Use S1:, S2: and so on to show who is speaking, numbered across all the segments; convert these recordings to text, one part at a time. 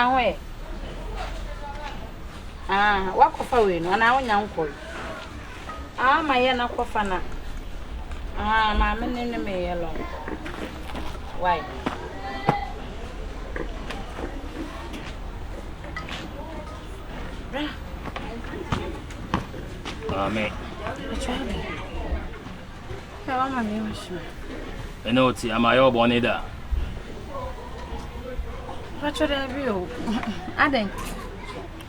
S1: we. Wakofa we no na wonya nkọ. Ma ye na kofa na. Ma me ne me ye lo. Why?
S2: Me. I know it's am I all born there.
S1: What should I do? Aden.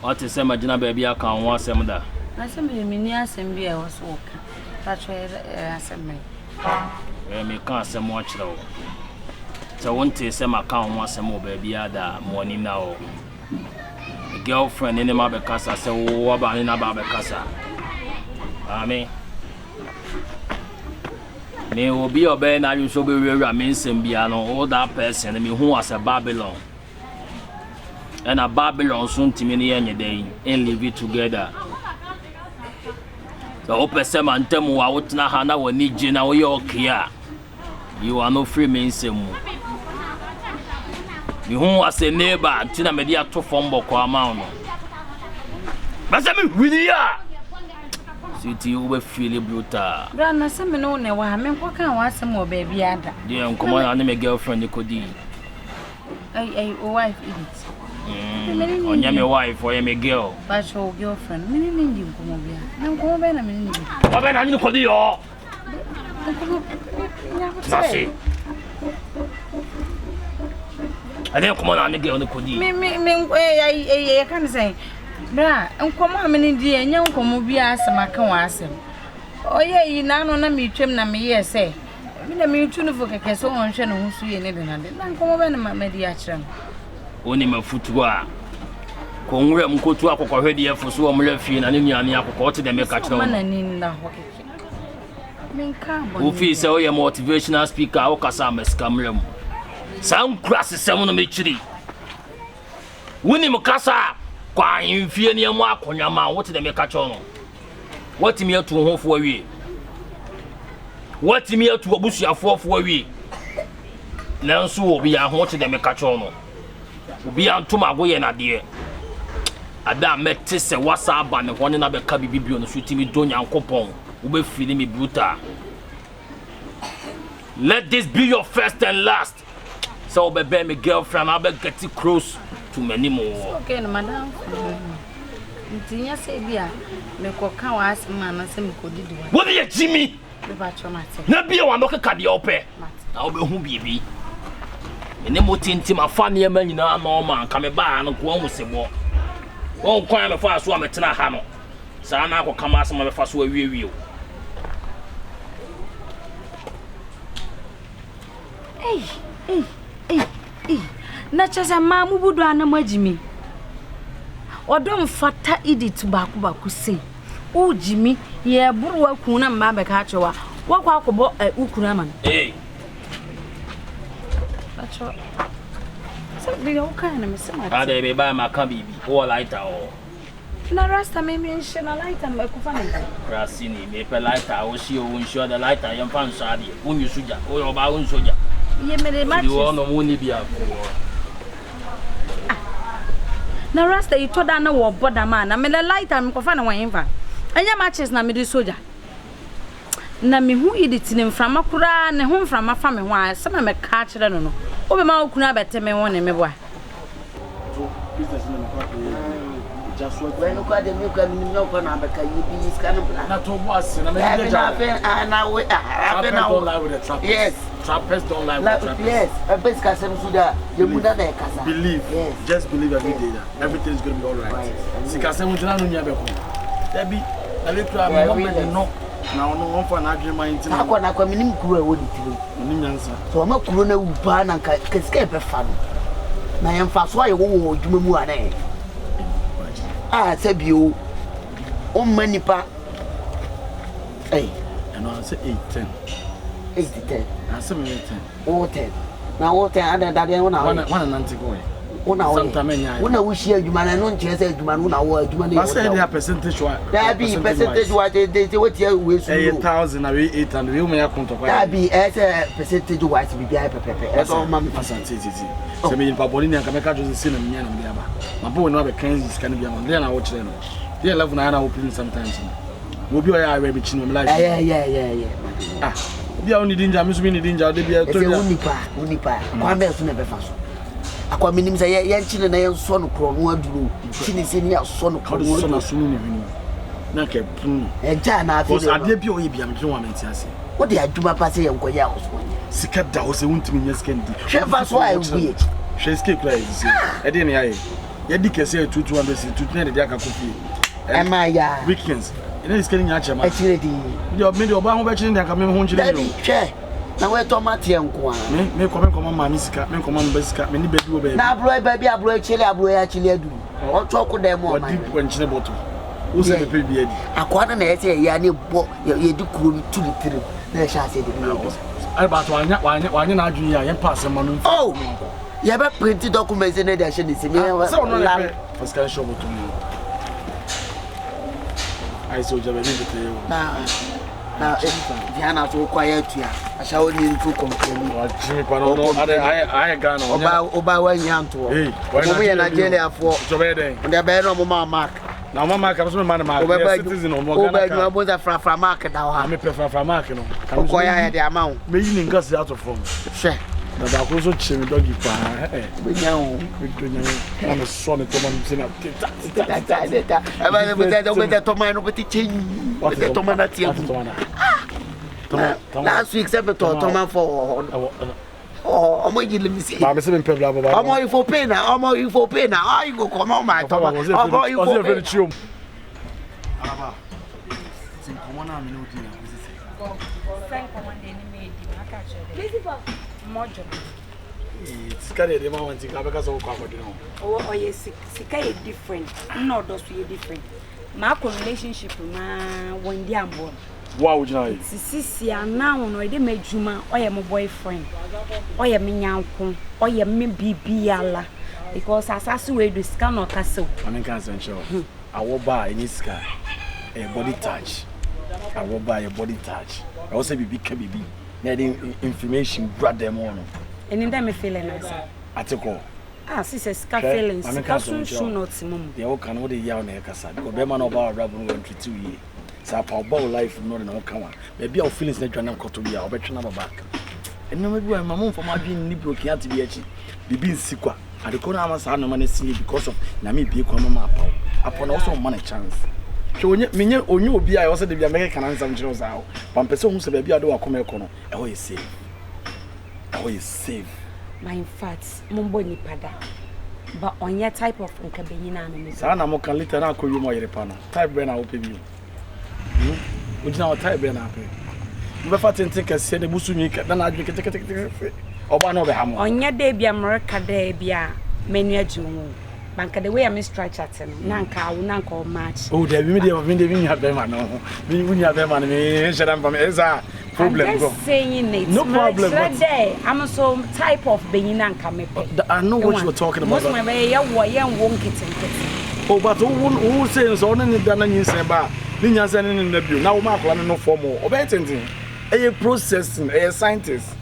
S2: What is some Majina baby? I can't want some that.
S1: I said, me, assembly, I was walking. That's why assembly.
S2: Me can't say much though. So, one day, some account wants some more baby other morning now. A girlfriend in the Mabacasa said, what about in a Babacasa? Me will be a band. I used to be real means and piano, all that person, and me who was a Babylon. And a Babylon soon to me any day and live it together. The open some and tell me what Nahana will need you now. You're here. You are no free means. You who was a neighbor, Tina Media to Fombo Kwamano. But I mean, really are. City over feeling brutal.
S1: Grandma, some no, no, I mean, what can want some more baby?
S2: Dear, come on, I'm a girlfriend, you could be.
S1: A wife, it.
S2: On your wife or a girl.
S1: But your girlfriend, meaning you come over here. No, go over a minute.
S2: What about you for the all? I didn't come on the girl, the could
S1: I can't say. Bra, and come on, many dear, and young come over here, some I can ask him. Oh, yeah, you now know me trim na me, say. Me, me, tune for a castle on Shannon, who's we in it, and come over and my mediation.
S2: Only my footwear. Congress go to a ready for so much and in your to the make a man in the hockey. Who feels so a motivational speaker, Okasamas Cameron. Some crosses someone of me tree. Winnie Mocassa, crying fear near Mark on your mouth, what did they make a channel? What me to home for a week? What me to a bush for a week? Now, so will be a hot to the make a channel. Be on to my way and a dear. I damn met this a WhatsApp and one another cabby be on the shooting me doing your coupon, who be feeling me brutal. Let this be your first and last. So, baby, my girlfriend, I'll be getting close to many more.
S1: Okay, madam. Tia say, Bia, me coca was man, and some could do.
S2: What are you, Jimmy? Not be one look at the open. I'll be who be. And then what in Tim, a funny man, you know, Norman, come by and go on with the war. Oh, crime of us, one at Tanahano. So I'm not going to come out some of us where we will.
S1: Hey, not just a man who would run a Jimmy. Or don't fatter idiot to Baku say. Oh, Jimmy, yeah, Burwa Kuna Mabba Catcher. What walk about a Ukuraman?
S2: Hey.
S1: That's all. Something all kind of Mr.
S2: How they may buy my cubby or lighter or
S1: no rasta may mention a light and make a funny.
S2: Grassini, make a lighter, I will see you when sure the lighter young fan sadi, when you sugar, or your bound soldier.
S1: You made a match.
S2: You want only be a
S1: no rasta, you told Anna war, but a man, I made a light and go find a way in van. And your matches na me soldier. Na me who eat it in from a cura and home from my family. Why some of my catch, I don't know. Over my own better me one and me boy.
S3: Just when you got the milk and milk on America, you be this kind of not to was and now we don't lie with the trap. Yes, trappers don't lie with the trap. Yes, a best castle suda, you would not believe. Yes, just believe every day that everything is going to be all right. Sikasem Juna Nunyabeko. There be a little moment no. Now, no one for an agreement. I want to come in Kuru. So I'm a Kuruna Upan and can escape a fan. I am fast why you won't do more. Ah, said you. Oh, many pa. Hey, and I say 8-10. 8-10. I say 8-10. Oh, 10. Now, what 10 other than 1 hour. 1 and 90 going. Una we share you man and non chase you man una word you man.
S4: I said their percentage what?
S3: There be percentage what they what here we
S4: 8,000 and 800 we may account of.
S3: There be as a percentage what be pepe. That's all man.
S4: So me in Pabolini and Kameka just see them and Biaba. My boy no be Kansas can be on then I watch them. They love na open sometimes. Will be I will be chin like.
S3: Yeah.
S4: Ah. They only danger, miss me danger, they be a
S3: unipa. Kwame so never faso. Akwa minim say ye chine na ye so no kro no aduru. Chine se ni aso no kro no
S4: so na so ni hwini. Na ke pun.
S3: E ja na afi.
S4: Because ade bi o ye bia me twa menti ase.
S3: Wo de adwuma pa se ye nkoya aso.
S4: Sika da o se wuntimi nya sika ndi.
S3: Shefa so ai wi.
S4: She escape like this. E dey na ye. Ye di kese 200 si 200 de aka kofi.
S3: Ema ya.
S4: Weekends. Ina is getting a chama.
S3: Actually,
S4: the media of Bama Bachin and coming home.
S3: Share. Now we're Tomati and Kwan.
S4: May come on, Mamma, may come on, Besca, many baby.
S3: Now, baby, I blow chili, I blow actually do. Or talk with them more.
S4: Deep when she bottle. Who's a baby?
S3: I quite an essay, Yanni, you do cool to the three. There shall say the
S4: about one and I and pass a month. Oh, you have a printed documents in edition. It's a so no, show to me. I saw you now, Diana so quiet here. I shall need to complain. I got over 1 year to Nigeria for the bed of Mark. Now, Mamma comes from my citizen or more from market. Now, I'm a prefer from market. I'm quiet the amount. Maybe in gas out of form. Share. The also chimney doggy fire. We know I'm a son of Thomas. Last week, seven Thomas for oh, my you see. I'm all for pay now. I'm all for pay now. I go come on my Thomas. I'm all you for very true. It's kind of the moment because of
S1: oh yes, it's different. No, those are different. My relationship when they are born.
S4: Wow, would you know?
S1: Sisi now no dey make juma or your boyfriend or your minyanko or your me bibiala because asasu we do scan or castle.
S4: I mean can't sure. I will buy in this car a body touch. I will buy a body touch. I also be big baby. Needing information grab them on. And
S1: in them me feeling nice.
S4: Article.
S1: Ah, sister scar feelings. Soon not mum.
S4: They all can all the yarn because the man about rabble went to 2 years. So about life not in come on. Maybe our feelings that you're not to be our better number back. And no maybe my mom for my being liberal can't be actually the being sick. And the corner of my money see because of Nami be Mama upon also money chance. So when you be I also the American and some channels out. One person who said baby I do a come corner. Oh is safe. Oh is safe.
S1: My in fact, Mumbo ni pada. But on your type of Nkabina and
S4: Sana mo can later now call you more repana. Type when I open you. Would you know type when I pay? You better think I said the Busumi, then I drink it.
S1: On your day be America day be a many June. Banka the way I'm stretching. Nanka, Nanko match. Oh, there we have them. No, we have them and shut up from Eza. Problem. Saying it. No problem. I'm so type of being Nanka. I know what you were talking about. Most of my way, won't get it. Oh, but who says only than you say about Ninas and in the view. Now, Mark, no formal or better. A processing, a scientist.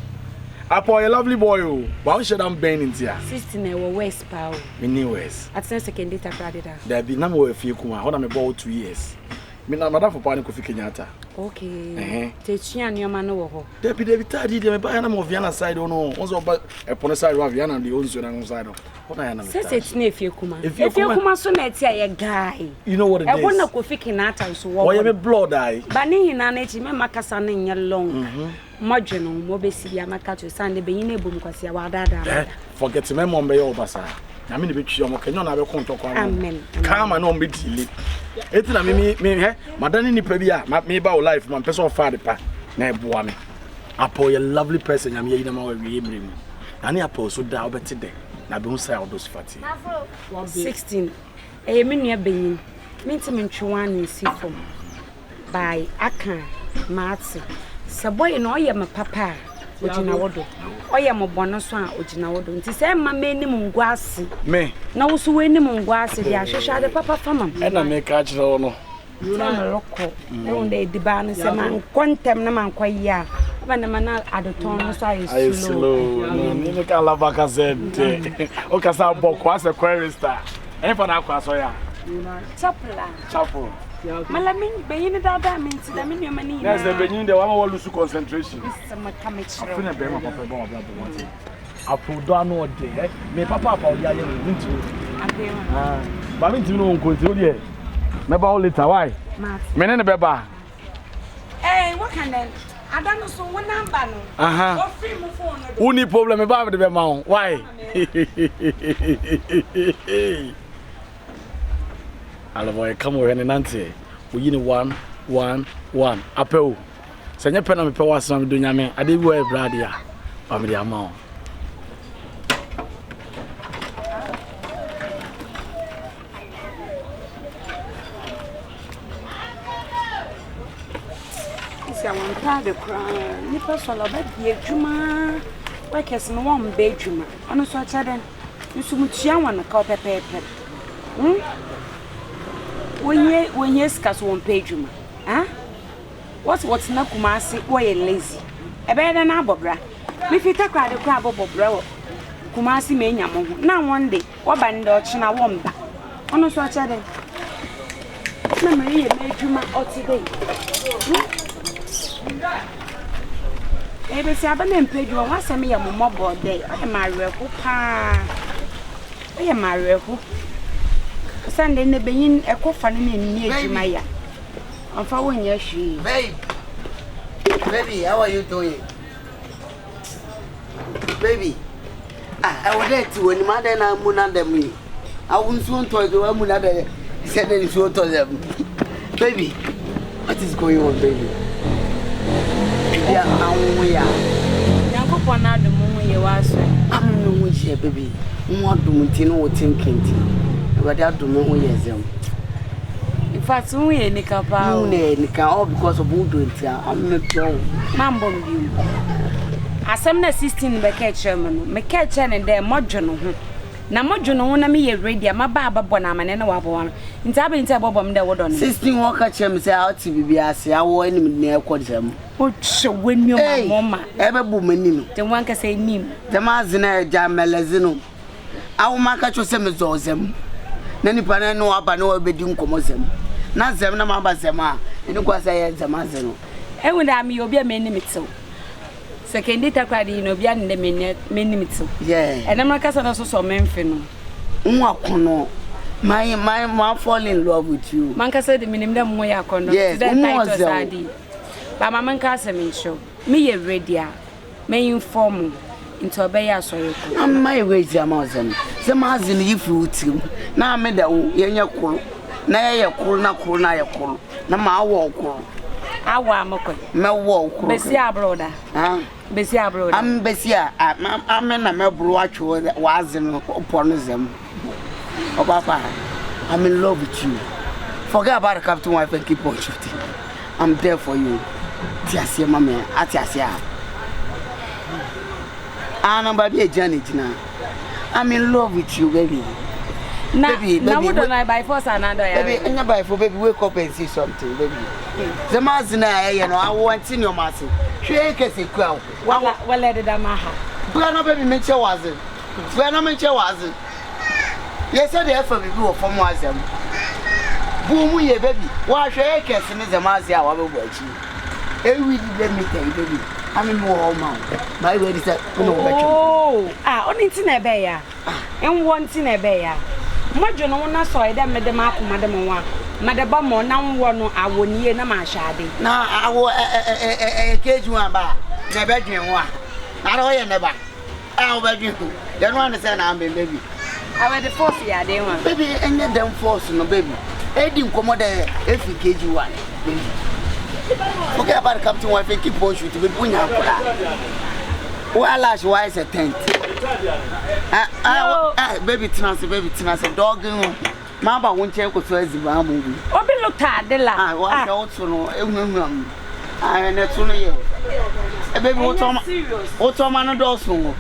S1: Apo a lovely boy, why should I be in here? 16 hour West Power. Many ways. At second data credit. There be number of you come out. I'm about 2 years. Mina madam for Panic Coffee Kenyatta. Okay. Teaching and your man over. There be David, they buy an of Vienna side or no. Also, but upon the side of Vienna and the own side of what I am. Says it's near if you come. If you come so let's say a guy. You know what it is. I want to coffee Kenyatta so why you blood eye. Banning in an age, Makasan in your long. Marginal, Mobesi, Yamaka, Sunday, being able to see our dad. Forget to remember my Obasa. I mean, which you can have a contact. Amen. Come and on be delay. It's not me, Madame Nipia, me about life, my personal father, Nebuami. Apo a lovely person, I'm here in my way. And I post would doubt today. I don't say all those fatty. 16. A minute being. Mintimint Chuan is by Akan, Martsi. Saboy no ya my papa ojina wodo oye mobono so a ojina wodo nti se ma menim ngwase
S4: me
S1: na wo so wenim ngwase dia hwehwe ade papa fama
S4: e na me ka kire wo no
S1: na loko e wonde ediba no se man kontem na man kwaya ba na man adoton no so ayi slow
S4: no me ka lava ka zente o ka sa boko as a query star e fa na kwa so ya chapel
S1: Malamin beyin dada minti da min yomani na.
S4: Yes, the beyin de wa lose concentration.
S1: Sama kamechiro.
S4: Afuna be ma papa bon abla bon ti. Apodo anu ode, me papa ya ye minti.
S1: Abema.
S4: Ba minti no nko ti o de. Me ba o later why? Me ne be ba.
S1: What can then? I don't know so one number no.
S4: Aha. Uni problem me ba me de be ma o. Why? Alavoy come over and nante. We yin 1 1 1. Apel. Senya pena me pe wasam do nyame. Ade bi wa brade a. Ba me de ama.
S1: Isi awon pa de kra. Ni personal ba die adwuma. Wa kese no won ba adwuma. Ono so cha den. Nsu mutua won ka pepepe. When you scarce one page, huh? What's na kumasi, why lazy? A better than Abobra. If you take a crab of bro, Kumasi may yam. Now one day, what band or china womba? On a such a day. Memory made you my today. Maybe Saban and page you once a me a mobile day. I am my real I am my real. Sunday ne beyin ekofa ne ni adwuma ya. Amfa wonya hwi.
S3: Baby, how are you doing? Baby. I was there to when mother na muna dem. I won't want to do muna dem. Said they so to them. Baby, what is going on, baby? Yeah,
S1: Yankopon na do mo ye waso.
S3: I'm no wish baby. Mo do mutino o tinkinti. But I don't know who is them.
S1: In fact, we any capa,
S3: all because of who do it. I'm not wrong.
S1: Mambo, you. As I'm not 16 by catcherman, me catch and their modern. Now, modern one me ready, my baba bonam and no one. In Tabin Tabobom, there would on 16 walk at him, say out to be I say, I want him near Quadsam. What shall win your mamma? Ever booming, the one can say name. The Mazina Jamelazino. I will mark at your semazosm. Nani pana no aba no obedin komosem na zem na maba zema enu kwasa ye zema zeno e wunda mi obi amenimito second data kwadi no obi an de menimito
S3: yeah
S1: ena makasa no so menfe no
S3: nwa kono my fall in love with you
S1: mankasa de minim da mo ya kono
S3: yes
S1: title sadi ba mama nkasa me show me ye ready a me inform into obey asoyeko
S3: am my way zamazem zamazin yifutim na me da wo yenye kuru na ye kuru na kuru na ye kuru na ma awo kuru
S1: awa amako
S3: me wo kuru
S1: besi abroda besi abroda
S3: am besi am na me bro atwo wazin opono zem o papa I'm in love with you. Forget about the captain wife and keep on shooting. I'm there for you. Tiasia mama atiasia baby a journey now. I'm in love with you, baby.
S1: Baby, now what do I buy for another?
S3: Baby, and buy for baby. Wake up and see something, baby. The mazina, you know, I want in your massive. Shake a crowd.
S1: Well, let it amaha.
S3: Brother, baby, make sure was it. Brother, make sure was it. Yes, I dare for people from Wazam. Boom, ye baby. Why shake a sin is a mazia while we're watching. Every let me tell you, baby. I'm in more man. My way is that
S1: only tin a bear. And one tin a bear. Mojo no na so ida me de ma akoma de mo wa. Madaba mo na wo no awoni na ma shade.
S3: Na awo keju aba. Na be dwen wo a. Na ro ye ne ba. A wo be dwen ko. De no an say na am baby.
S1: I wear the force ya de one.
S3: Baby, any dem force no baby. E di nkomo de efi keju one. Okay, about the captain wife and keep on shooting with Punya. Well, why is a tent? Baby Tinas, dog. Mama won't check with her as the movie.
S1: Oh, be looked at the la.
S3: I want also know. I and that's only baby, what no doors no.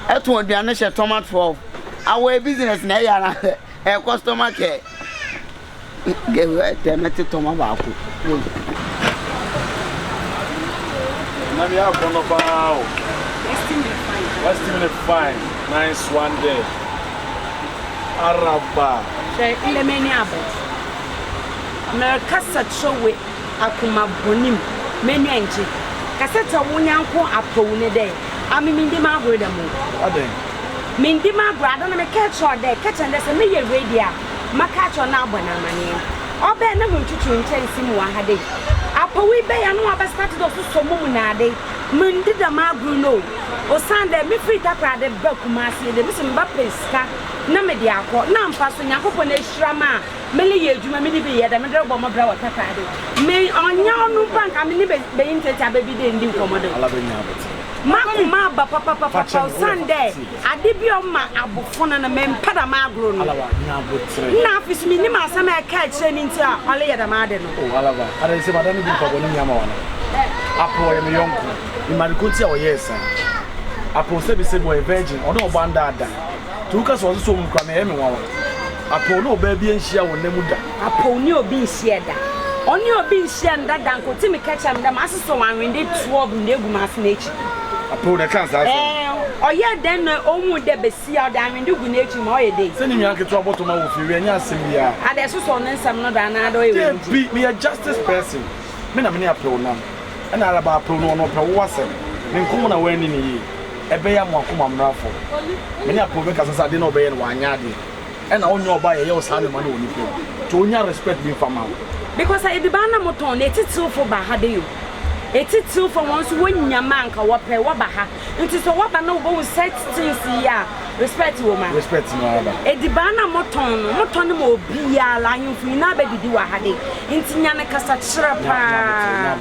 S3: At one, the initial tomato for our business, na a customer care. Give it the tomato.
S4: Let me have one of our West fine. Nice one day. Araba.
S1: Ile meni abo. America sat show we akuma bonim meni enje. Kaseta wonyanko apone dey. Ami mindi magro dem.
S4: Ade.
S1: Mindi magro adon me catch or dey. Catch and say me ye radio. Ma catch on na abona mane. Obe na muntutu ntensi mu ahade. Apo we be ya no abastart do so mum na ade. Mindi da magro no. O sande me free takra de bakumasi de me se mba peska. Na me dia akọ na mfa so nyakopọ na ehirama mele ye adwuma me ni be ye da me dre bo mo bra wa takade me onya onu bank am ni be intete baby de ndi nkomodo ala be nya abot makuma ba papa Sunday ade bi o ma abofo na me mpada ma agro no ala wa nya abot na afis mi ni ma asama e ka kire ni nti a ole ye da ma ade no o ala ba ada se madam bi ko ni nya ma wana apo ye me yonko ni ma ko ti a o yes apo se be se boy virgin ono obanda ada tuka so so mu kwa me wawa apo no ba bi enhia wo namuda apo ni obi nhia da oni obi nhia ndada nko timi kacha mda ma aseso wanwende 12 ndegu ma ase na echi
S4: apo na kan sa
S1: oye den no omu de besia da anwende gu na echi ma oye dey
S4: se ni mi anketo aboto ma wo fi wi anya asem bia
S1: ade so so no nsam no da na do ewe
S4: bi me a justice person me na me ni apo nam na araba apo no no pe wo asem me nkomo na wani ni yi ebe ya mo akoma mrafo me ni apo be kasa de no be ye no anya de e na onyo oba ye o sa ne ma na oni pe to onya respect bi fama
S1: because I debana moton na etitil fo ba ha de yo etitil fo won so wonya man ka wo pe wo ba ha nti so wo ba na wo set things ya respect wo ma
S4: respect no aba
S1: edibana moton no mo bia la yimfu na be didi wa ha de nti nya ne kasa kire pa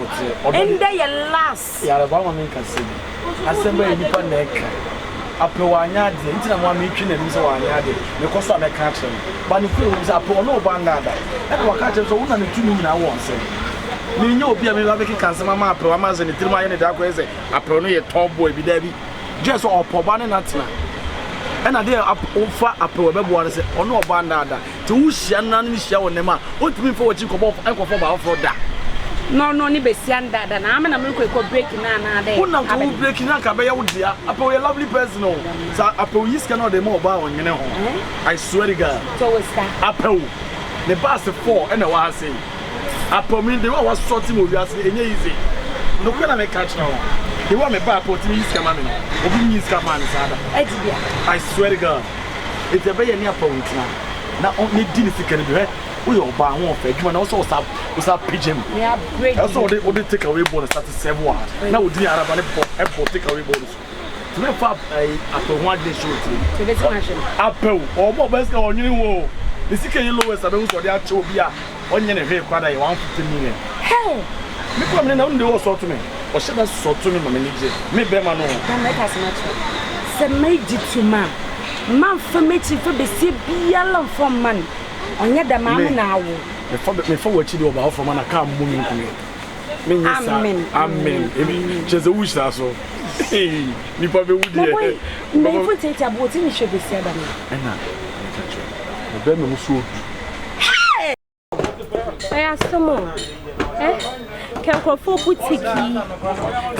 S1: ende ye last
S4: ya ba mo men kasa asemba nipa na eka apewanya de ntina mo ametwi na nim se wanya de me koso ameka kire ba ne kure wo se apewo no ba ngada e ko ka kire so wona ne tumi nyina wo nse me nya obi a me ba be kanse mama apewo ama ze ne tirima ye ne da ko ese apewo no ye top boy bi da bi just opoba ne natina e na de ofa apewo be bo se ono oba ndada te wo hia na ne hia wo ne ma o tumi fo wo chi ko bo e ko fo ba fo da
S1: no ni besianda da na amena me ko break na de
S4: una ko break na ka be ya wodia apo you lovely person no sa apo yis can no de mo ba onyene ho I swear to God
S1: so we ska
S4: apo the bus 4 and wa say apo me de wa so Timo wi ase enye easy no ko na me catch now de wa me ba apo Timo yis ka ma me no obi yis ka man sa da
S1: edibia
S4: I swear to God it's a be ya ni apo ntina na on ni di ni sikani bi he we oba ho fa adwuma na so sa pigem
S1: yeah break
S4: so we take away bonus start 7 wa na we di araba ne for take away bonus to me fa apo ho ade show
S1: to get machine
S4: apo o mo best ka onyini wo the sika ye lowest abe so de ache obi a onye ne hwe kwada ye 150 million
S1: hey
S4: me ko me na unde wo so to me o sheba so to me mama ni je me be ma no
S1: na make us much se meji to man fa mechi fa be se bia la from man onye da ma na awo
S4: me for wachi de oba from na ka mu nku me nyesa amen ebi cheze wish that so ni pa be wudi e
S1: me fo tete aboti ni hwe se da me
S4: na be me muso
S5: aya somo kenkrofo butiki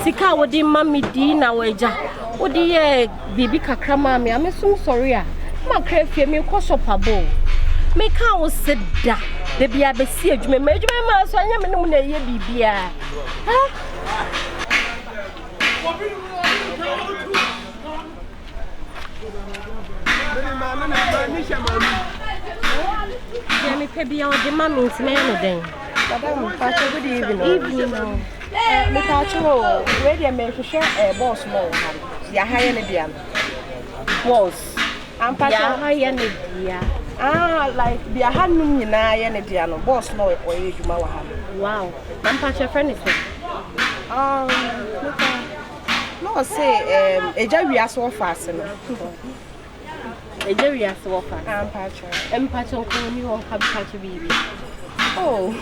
S5: sika wodi mami di na waja wodi ye bibi kakra mami amesum sorry a ma krafie me kosopabo me ka wo seda de bia be si adwuma ma so anya me no na ye bibia ha me pe bia o de mami ntine no den
S6: madam pacho good evening
S5: no
S6: me pacho ready me hwehwe boss mo ya haye ne bia boss am pacho
S5: ya haye ne bia
S6: like bia hanum nyina ye ne bia no boss no o ye djuma wa ha
S5: wow am pacho friend is
S6: no say eja wi aso ofas no
S5: eja wi aso ofas
S6: am pacho
S5: ko ni won ka pacho bibi
S6: oh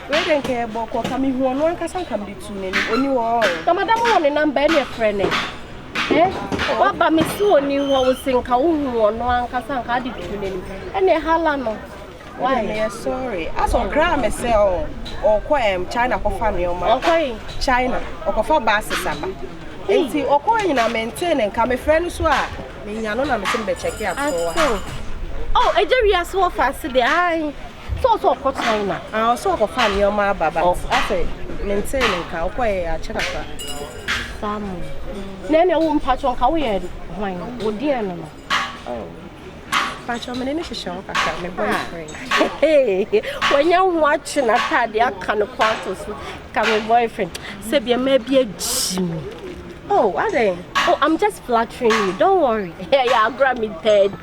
S6: We don't care about coming who one can come to tune only war.
S5: The madam on a number any friend. Eh? What by Miss Sony who was saying Kaun or no one can had it to name. And a halano.
S6: Why? Sorry. I saw Graham sell or Quam China for family or my China or for Bassisaba. And see, or coin I maintain and come a friend who are. I'm check out.
S5: Oh, a Jerry so fast the so for China.
S6: I also for family or my baba. I say, maintaining Kaway at Chaka.
S5: Some. Then I won't patch on Kawi wine. Would dear no.
S6: Oh. Patch on my initial my boyfriend.
S5: Hey, when you're watching, I had the kind of quarters come with boyfriend. Sabia maybe a Jimmy.
S6: Oh, are they?
S5: Oh, I'm just flattering you. Don't worry. Yeah, I'll grab me Teddy.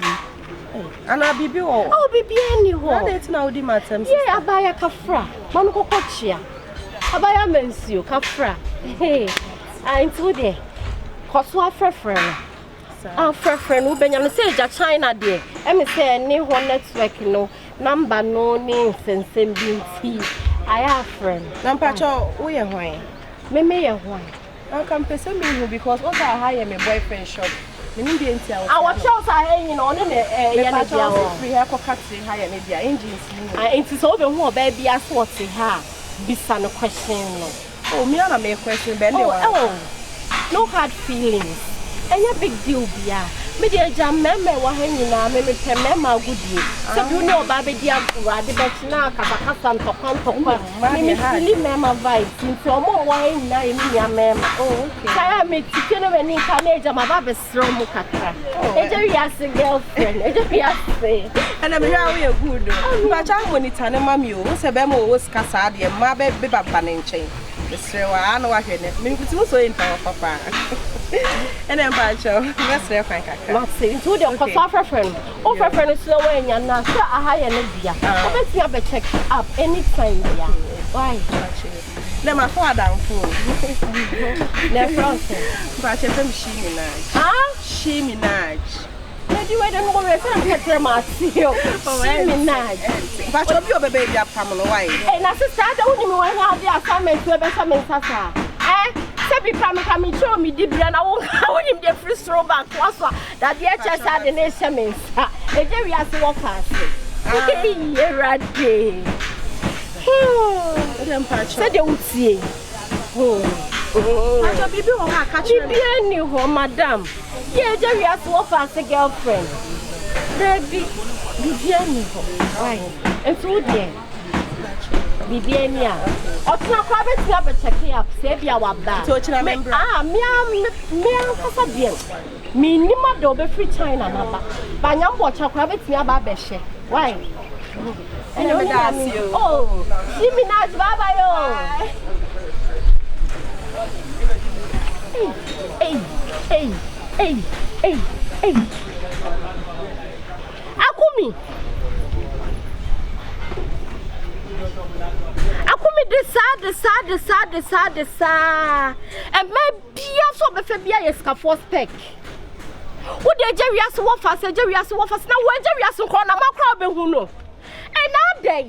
S6: And I'll be oh.
S5: Oh, baby, anyhow.
S6: That's now the matter.
S5: Yeah, I buy a kafra. Manco cochia. I buy a mensio, kafra. Hey, I'm too there. Coswa friend. Our friend who been on the stage at China, dear. And me say, any one network, no number, no names, and same being tea. I have friend.
S6: Nampacho, we are wine.
S5: Me a wine.
S6: I can person me because what I hire my boyfriend shop.
S5: Our shows are hanging on in a
S6: free hair for cutting higher maybe engines.
S5: It is over more baby as what they have. This no question.
S6: Oh, me and I make a question, Benny.
S5: Oh, no hard feelings. And a big deal, yeah. Me dear jam member were hanging on me member good you. So you know baby dear the best now Kazakhstan to come to member vibe since your more wine now in your member. Oh, okay. I am a chicken when in Kanya, my baby's from Mukaka. It's a girlfriend, and I'm very good. But I'm when it's an mammy, who's a bemo was Cassadi and my baby banning chain. The straw, I know I hear it. Me put also in papa. And then Pacho, let's say Frank. Not saying to the friend. Oh, friend is slow and you're not sure a high energy. Let's have a check up anytime. Why?
S6: Then my father and fool.
S5: Never
S6: but she minaj.
S5: Huh?
S6: She minaj.
S5: You don't know where I'm getting my seal.
S6: But you'll be a baby up from away.
S5: And I said, I don't even want to have the assignment to a summon Sasa. Eh? Sabi coming show me the brand. I want him the free throwback that the HS had the nation means. A very as well fast. Hey, Raddy. Said you would see.
S6: I be doing her catching
S5: any home, madam. Yeah, Jerry has to offer as a girlfriend. There be any home. Why? And so, dear. Bibiania. Or to have it up a check up, save your back. Me, Nima do be free China, Mama. But I'm watching rabbits near Babeshe. Why? And you. Oh, see me now, Baba. Hey. Akumi, this. And maybe also be a scaffold spec. Would the Jerry as one fast, Jerry as one fast? Now, where Jerry as one corner, my crowd, who know? And now, day.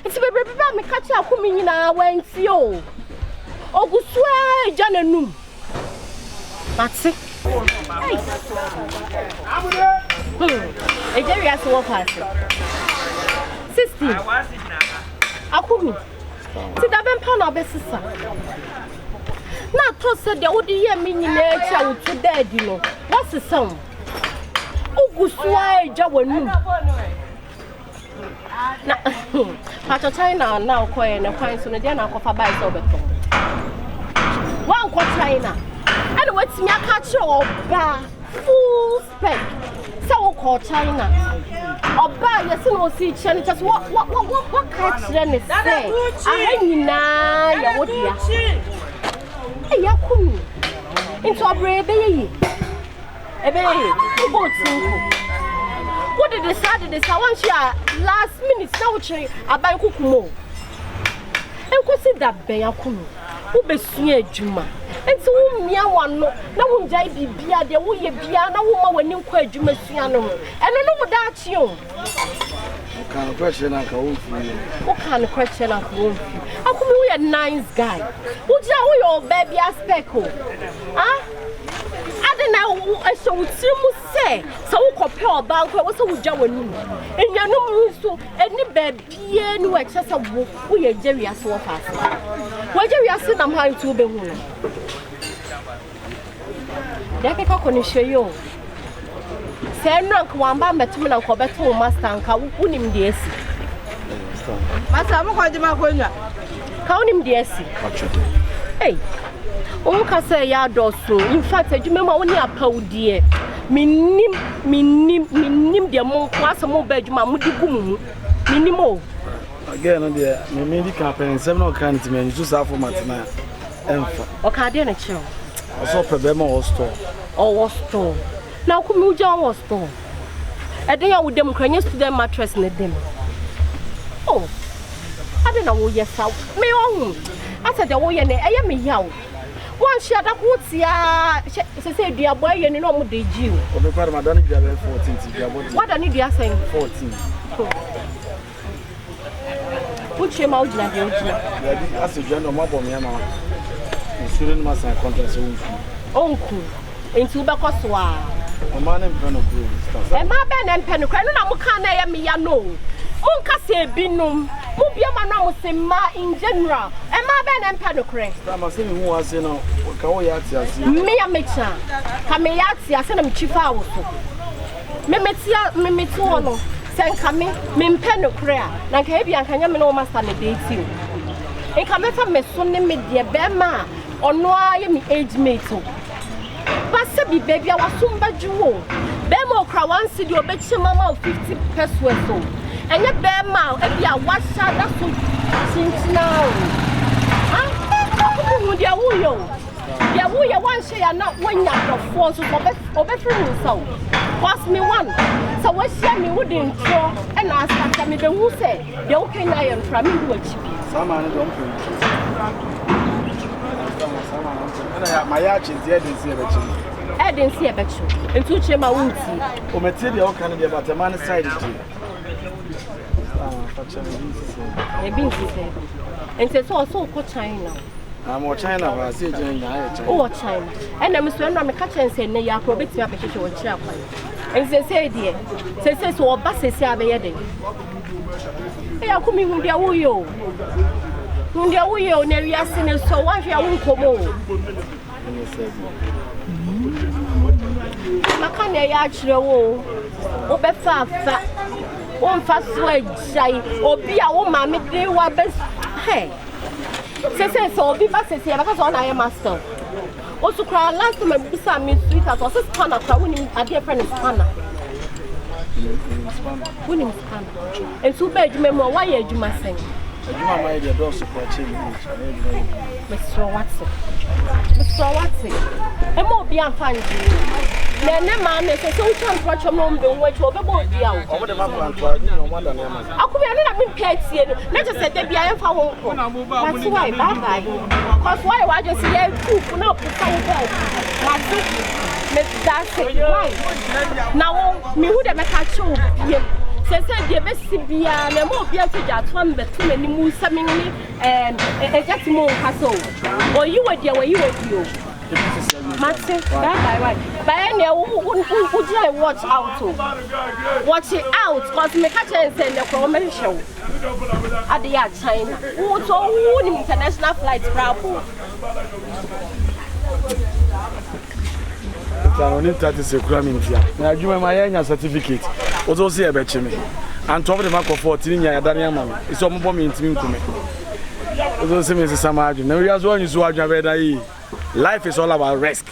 S5: It's baby, me catch Akumi in our way and see you. Oh, good swear, Jananu. That's it. Hey. A Jerry has one fast. 60. Akumi. See that Ben Pana Bessisa. Now, toss said the old year meaning nature to dead, you know. What's the song? Oh, good swear, Jawanu. Pacho China now coin and coins on the dinner of a bicycle. One quart China. And what's me a catch or bar full spec. So called China. Or bar, yes, no see China. Just what catch then is say? I know, what dear. Hey, Yakumi. Into a brave baby. A baby. What did they say? This I want you last minute now change a buy cook more. And consider that Bayakunu. Who be seen Juma. Enti wo mia wano na wo njai bibia de wo ye bia na wo ma wani nkwa adwuma sua no. Eno no wo da achi o.
S4: Kan question na ka wo fi.
S5: Wo kan question na ka wo fi. Akumi wo ye nice guy. Wo jia wo your baby aspect o. Ah? Adena wo ehye wo timu se so wo kope oba nkwa wo so wo gya wanu. Enyanum so eni baabie ni wo eche se wo ye gya wiase wo fa ase. Wo gya wiase na mhan tu be hu no. Deke ka koni hweyo. Se nrank wamba metum na ko beto master nka wonim de asi.
S6: Master mo ko jima ko nya.
S5: Ka wonim de asi. Hey. O ka say ya doso. In fact, adwuma ma woni apawdie. Minim de mo kwasa mo ba adwuma mo di gumu. Minim o.
S4: Again there, me di campaign 7 o kan me nju sa for matina. Emfa.
S5: O ka de na chiro.
S4: O so pebe ma o store.
S5: O store. Na ko mi uja o store. E den ya wo dem kranye student mattress na dem. Oh. Ade na wo yesa. Me ohun. Asa de wo ye ne eye me yawo. One share that would see say dear boy, you know, what they do.
S4: Of the part of my done, 14.
S5: What I need, you are saying
S4: 14.
S5: Put your mouth like you.
S4: As a general mob on Yama, student must have contracts.
S5: Uncle, into Bacoswa.
S4: A man in Penocru.
S5: And my band and Penocru, and I'm can't me, ya know. Unca say binum. Mobiom na say ma in general. E ma be na Penocre.
S4: I'm saying who was saying no, ka wo ya ti ase.
S5: Me ya mecha. Ka me ya ti ase na me chifa wo so. Me meti wo no. Se nka me Penocre a. Na nka e bia nka nya me no master na date o. E ka me fa me so ne me de be ma ono aye me age mate o. Ba se bi baby a wasum ba juwo. Be mo okra 1 cedi obechi mama 50 pesos o. And your bear mouth, and you are what shot that since now. Ah, who dear woo you? Yeah, woo you one share not one yard of force of every so. Cost me one. So what share me wouldn't throw and ask me the who said, the okay iron from me which
S4: someone don't my yacht is dead in Sierra.
S5: I didn't see a betchu. And two chema won't see.
S4: O material can be about a man side.
S5: And says also China.
S4: I'm China, I see China.
S5: Oh, China. And I'm swim on the catch and say, Nay, I probably have a picture of chair. And they say, dear, says, or buses are the heading. They are coming with their woo. When they are woo, never are seen so one year won't come home. Kanya actually, oh, Befa. One fast way, shy, or be a woman, make the one best. Hey, say so, be fast here because on I am master. Also, cry last time I saw me sweet as also spanner, winning a dear friend is spanner. Winning spanner. And so bad, remember why you must sing.
S4: You might be a dog support change.
S5: Mr. Watson. And more beyond fine. Then, man, they say, so we can't watch a moment which will be out.
S4: Over the map, I could
S5: have been paid here. Let us say, they are for home. That's why, bye. Because why I just say, two, no, my sister, that's it. Now, me would have catch you. Said the best be a more beautiful at one between any moon summing and a jet more castle. Or you were there where you were you. Maxi, bye. By any would you watch out to? Watch it out, because me catch and send the commercial at the yard China. Who told international flights travel?
S4: I don't that is a crime in here. Now, you my certificate. Also, say about me. And top of the mark of 14 years, it's almost me into me. Also, say, Mrs. Samaj, now we are one is what you life is all about risk.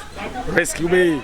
S4: Risk you be.